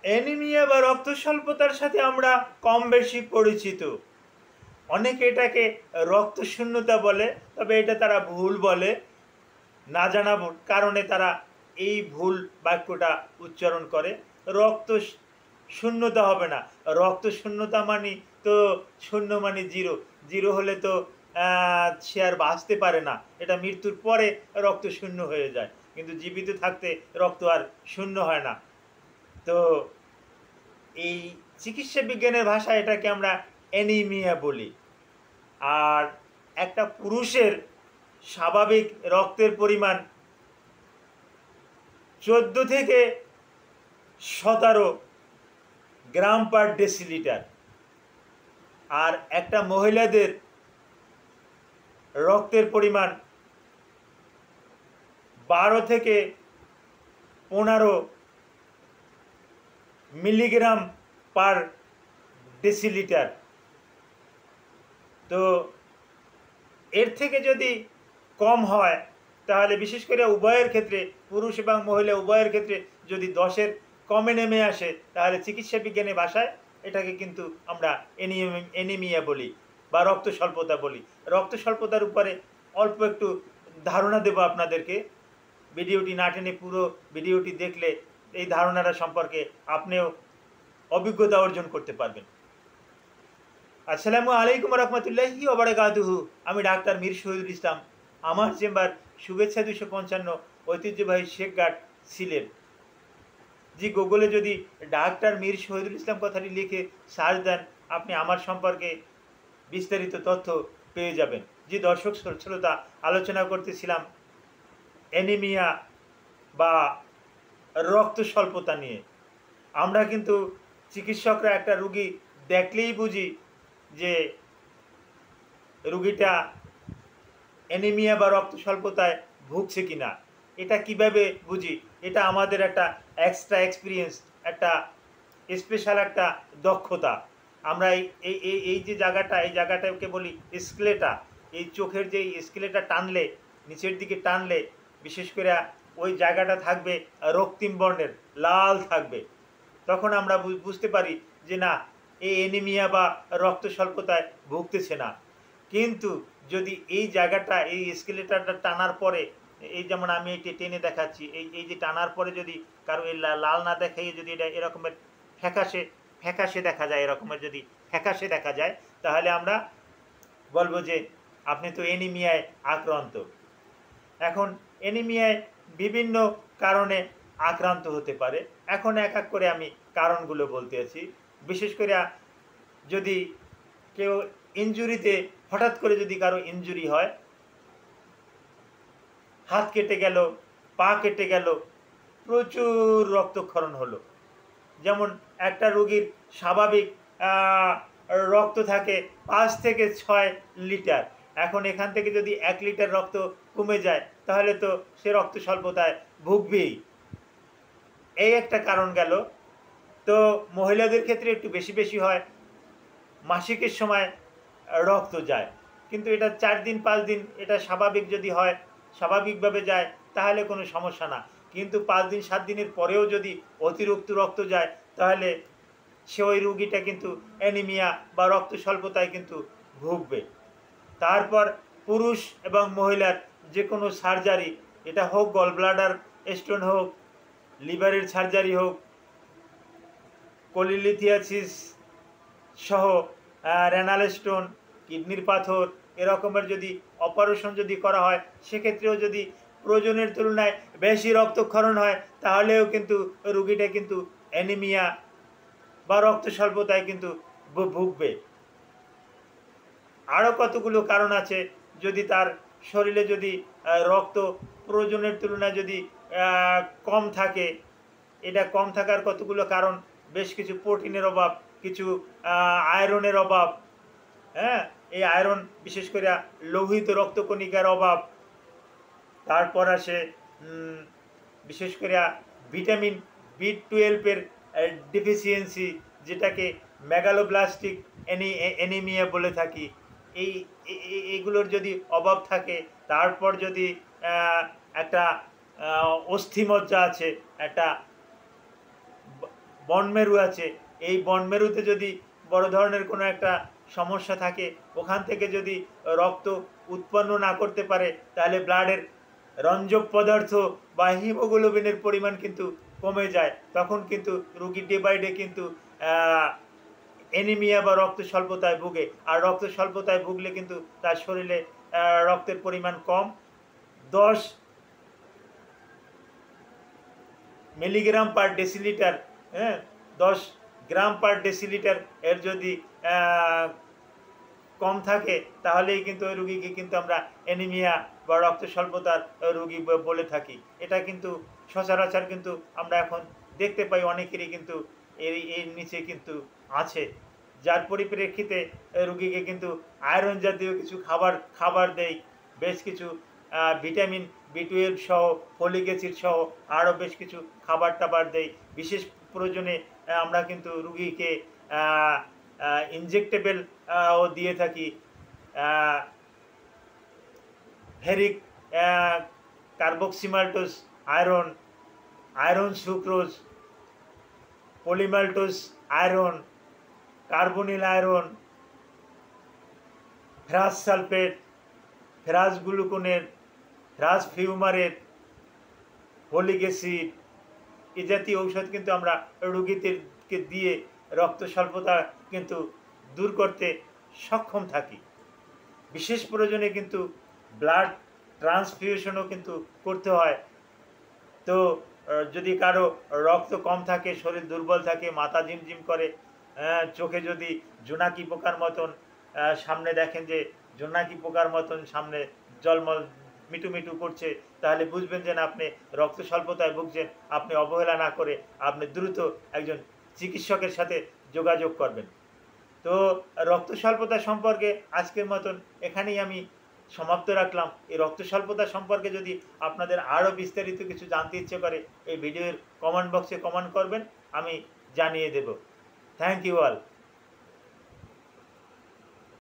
Anaemia বা রক্ত স্বল্পতার সাথে আমরা কম বেশি পরিচিত। অনেকে এটাকে রক্ত শূন্যতা বলে, তবে এটা তারা ভুল বলে। না জানা কারণে তারা এই ভুল বাক্যটা উচ্চারণ করে। রক্ত শূন্যতা হবে না। রক্ত শূন্যতা মানে তো শূন্য মানে জিরো। জিরো হলে তো সে আর বাঁচতে পারে না। এটা মৃত্যুর পরে রক্ত শূন্য হয়ে যায়, কিন্তু জীবিত থাকতে রক্ত আর শূন্য হয় না। তো এই চিকিৎসা বিজ্ঞানের ভাষায় এটাকে আমরা অ্যানিমিয়া বলি। আর একটা পুরুষের স্বাভাবিক রক্তের পরিমাণ 14 থেকে 17 গ্রাম পার ডেসিলিটার, আর একটা মহিলাদের রক্তের পরিমাণ 12 থেকে 15 মিলিগ্রাম পার ডেসিলিটার। তো এর থেকে যদি কম হয়, তাহলে বিশেষ করে উভয়ের ক্ষেত্রে, পুরুষ এবং মহিলা উভয়ের ক্ষেত্রে যদি 10-এর কমে নেমে আসে, তাহলে চিকিৎসা বিজ্ঞানের ভাষায় এটাকে কিন্তু আমরা অ্যানিমিয়া বলি বা রক্ত স্বল্পতা বলি। রক্ত স্বল্পতার উপরে অল্প একটু ধারণা দেব আপনাদেরকে। ভিডিওটি না টেনে পুরো ভিডিওটি দেখলে এই ধারণাটা সম্পর্কে আপনিও অভিজ্ঞতা অর্জন করতে পারবেন। আসসালামু আলাইকুম রহমতুল্লাহি ওয়া বারাকাতুহু। আমি ডাক্তার মীর শহীদুল ইসলাম। আমার চেম্বার শুভেচ্ছা 255, ঐতিহ্যবাহী শেখঘাট, সিলেট। জি, গুগলে যদি ডাক্তার মীর শহীদুল ইসলাম কথাটি লিখে সার্চ দেন, আপনি আমার সম্পর্কে বিস্তারিত তথ্য পেয়ে যাবেন। জি দর্শক শ্রোতা, আলোচনা করতেছিলাম অ্যানিমিয়া বা রক্ত স্বল্পতা নিয়ে। আমরা কিন্তু চিকিৎসকরা একটা রুগী দেখলেই বুঝি যে রুগীটা অ্যানিমিয়া বা রক্ত স্বল্পতায় ভুগছে কিনা। এটা কিভাবে বুঝি? এটা আমাদের একটা এক্সট্রা এক্সপিরিয়েন্স, একটা স্পেশাল একটা দক্ষতা। আমরা এই যে জায়গাটা, এই জায়গাটাকে বলি স্কেলেটা। এই চোখের যে স্কেলেটা টানলে, নিচের দিকে টানলে, বিশেষ করে ওই জায়গাটা থাকবে রক্তিম বর্ণের, লাল থাকবে। তখন আমরা বুঝতে পারি যে না, এই অ্যানিমিয়া বা রক্ত স্বল্পতায় ভুগতেছে না। কিন্তু যদি এই জায়গাটা, এই স্কেলেটারটা টানার পরে, এই যেমন আমি এটি টেনে দেখাচ্ছি, এই যে টানার পরে যদি কারো এই লাল না দেখাইয়ে যদি এটা এরকমের ফ্যাকাশে ফ্যাকাশে দেখা যায়, এরকমের যদি ফ্যাকাশে দেখা যায়, তাহলে আমরা বলবো যে আপনি তো অ্যানিমিয়ায় আক্রান্ত। এখন অ্যানিমিয়ায় বিভিন্ন কারণে আক্রান্ত হতে পারে। এখন এক এক করে আমি কারণগুলো বলতে আছি। বিশেষ করে যদি কেউ ইনজুরিতে, হঠাৎ করে যদি কারো ইনজুরি হয়, হাত কেটে গেল, পা কেটে গেল, প্রচুর রক্তক্ষরণ হলো। যেমন একটা রোগীর স্বাভাবিক রক্ত থাকে 5 থেকে 6 লিটার। এখন এখান থেকে যদি 1 লিটার রক্ত কমে যায়, তাহলে তো সে রক্ত স্বল্পতায় ভুগবেই। এই একটা কারণ গেল। তো মহিলাদের ক্ষেত্রে একটু বেশি বেশি হয়। মাসিকের সময় রক্ত যায়, কিন্তু এটা 4 দিন 5 দিন এটা স্বাভাবিক যদি হয়, স্বাভাবিকভাবে যায়, তাহলে কোনো সমস্যা না। কিন্তু 5 দিন 7 দিনের পরেও যদি অতিরিক্ত রক্ত যায়, তাহলে সে ওই রুগীটা কিন্তু অ্যানিমিয়া বা রক্ত স্বল্পতায় কিন্তু ভুগবে। তারপর পুরুষ এবং মহিলার যে কোনো সার্জারি, এটা হোক গল ব্লাডার স্টোন হোক, লিভারের সার্জারি হোক, কোলিলিথিয়াসিস সহ রেনাল স্টোন, কিডনির পাথর, এরকমের যদি অপারেশন যদি করা হয়, সেক্ষেত্রেও যদি প্রয়োজনের তুলনায় বেশি রক্তক্ষরণ হয়, তাহলেও কিন্তু রুগীটা কিন্তু অ্যানিমিয়া বা রক্ত স্বল্পতায় কিন্তু ভুগবে। আরও কতগুলো কারণ আছে। যদি তার শরীরে যদি রক্ত প্রয়োজনের তুলনায় যদি কম থাকে, এটা কম থাকার কতগুলো কারণ, বেশ কিছু প্রোটিনের অভাব, কিছু আয়রনের অভাব, হ্যাঁ, এই আয়রন বিশেষ করে লোহিত রক্তকণিকার অভাব। তারপর আসে বিশেষ করে ভিটামিন B12 ডেফিসিয়েন্সি, যেটাকে মেগালোব্লাস্টিক অ্যানিমিয়া বলে থাকি। এইগুলোর যদি অভাব থাকে, তারপর যদি একটা অস্থিমজ্জা আছে, একটা বনমেরু আছে, এই বনমেরুতে যদি বড় ধরনের কোনো একটা সমস্যা থাকে, ওখান থেকে যদি রক্ত উৎপন্ন না করতে পারে, তাহলে ব্লাডের রঞ্জক পদার্থ বা হিমোগ্লোবিনের পরিমাণ কিন্তু কমে যায়। তখন কিন্তু রুগী ডে বাই ডে কিন্তু অ্যানিমিয়া বা রক্ত স্বল্পতায় ভুগে। আর রক্ত স্বল্পতায় ভুগলে কিন্তু তার শরীরে রক্তের পরিমাণ কম। 10 মিলিগ্রাম পার ডেসিলিটার, হ্যাঁ, 10 গ্রাম পার ডেসিলিটার এর যদি কম থাকে, তাহলেই কিন্তু ওই রুগীকে কিন্তু আমরা অ্যানিমিয়া বা রক্ত স্বল্পতার রুগী বলে থাকি। এটা কিন্তু সচরাচর কিন্তু আমরা এখন দেখতে পাই অনেকেরই কিন্তু এর নিচে কিন্তু আছে, যার পরিপ্রেক্ষিতে রুগীকে কিন্তু আয়রন জাতীয় কিছু খাবার দেয়, বেশ কিছু ভিটামিন B12 সহ, ফলিক অ্যাসিড সহ আরও বেশ কিছু খাবার দেয়। বিশেষ প্রয়োজনে আমরা কিন্তু রুগীকে ইনজেক্টেবল ও দিয়ে থাকি, ferric carboxymaltose iron sucrose, polymaltose iron, carbonyl iron, ferrous sulphate, ferrous gluconate, ferrous fumarate, folic acid, এ জাতীয় ঔষধ কিন্তু আমরা রোগীদেরকে দিয়ে রক্ত স্বল্পতা কিন্তু দূর করতে সক্ষম থাকি। বিশেষ প্রয়োজনে কিন্তু ব্লাড ট্রান্সফিউশনও কিন্তু করতে হয়। তো যদি কারো রক্ত কম থাকে, শরীর দুর্বল থাকে, মাথা ঝিমঝিম করে, চোখে যদি জোনাকি পোকার মতন সামনে দেখেন যে জোনাকি পোকার মতন সামনে জলমল মিটু করছে, তাহলে বুঝবেন যে না, আপনি রক্ত স্বল্পতায় ভুগছেন। আপনি অবহেলা না করে আপনি দ্রুত একজন চিকিৎসকের সাথে যোগাযোগ করবেন। তো রক্ত স্বল্পতা সম্পর্কে আজকের মতন এখানেই আমি সমাপ্ত রাখলাম। এই রক্ত স্বল্পতা সম্পর্কে যদি আপনাদের আরও বিস্তারিত কিছু জানতে ইচ্ছে করে, এই ভিডিওর কমেন্ট বক্সে কমেন্ট করবেন, আমি জানিয়ে দেব। Thank you all.